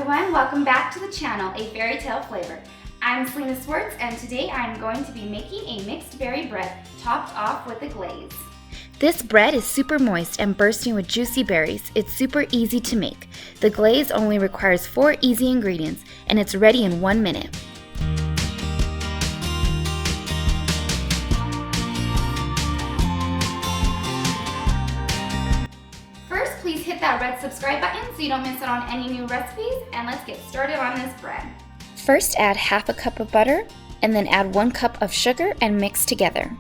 everyone, welcome back to the channel, A Fairytale Flavor. I'm Celina and today I'm going to be making a mixed berry bread topped off with a glaze. This bread is super moist and bursting with juicy berries. It's super easy to make. The glaze only requires 4 easy ingredients and it's ready in 1 minute. First, please hit that red subscribe button so you don't miss out on any new recipes, and let's get started on this bread. First, add half a cup of butter and then add 1 cup of sugar and mix together.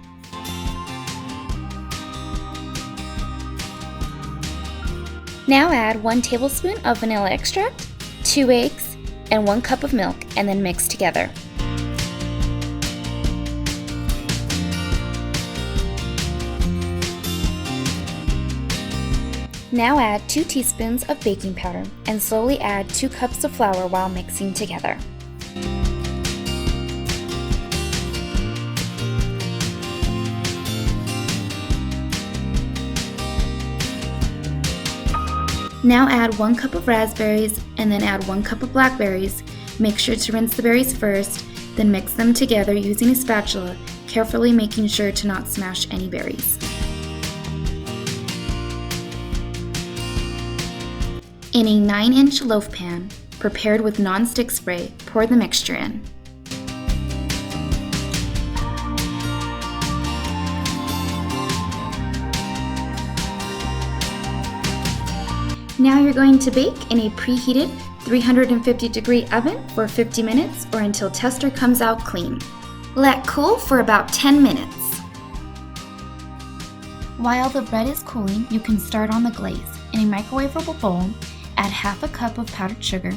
Now add 1 tablespoon of vanilla extract, 2 eggs, and 1 cup of milk, and then mix together. Now add 2 teaspoons of baking powder and slowly add 2 cups of flour while mixing together. Now add 1 cup of raspberries and then add 1 cup of blackberries. Make sure to rinse the berries first, then mix them together using a spatula, carefully making sure to not smash any berries. In a 9-inch loaf pan, prepared with non-stick spray, pour the mixture in. Now you're going to bake in a preheated 350-degree oven for 50 minutes or until tester comes out clean. Let cool for about 10 minutes. While the bread is cooling, you can start on the glaze. In a microwavable bowl, add half a cup of powdered sugar,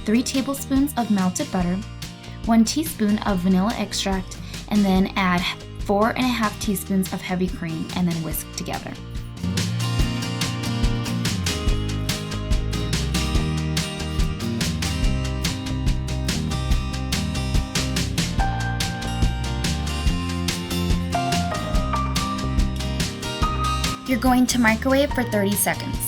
3 tablespoons of melted butter, 1 teaspoon of vanilla extract, and then add 4.5 teaspoons of heavy cream and then whisk together. You're going to microwave for 30 seconds.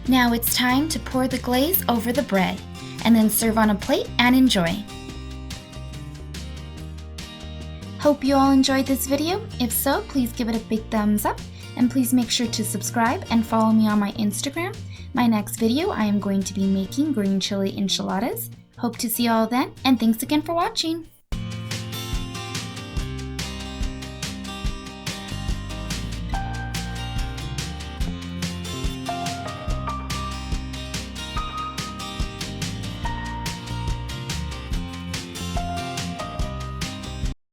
Now it's time to pour the glaze over the bread and then serve on a plate and enjoy. Hope you all enjoyed this video. If so, please give it a big thumbs up and please make sure to subscribe and follow me on my Instagram. My next video, I am going to be making green chili enchiladas. Hope to see you all then, and thanks again for watching.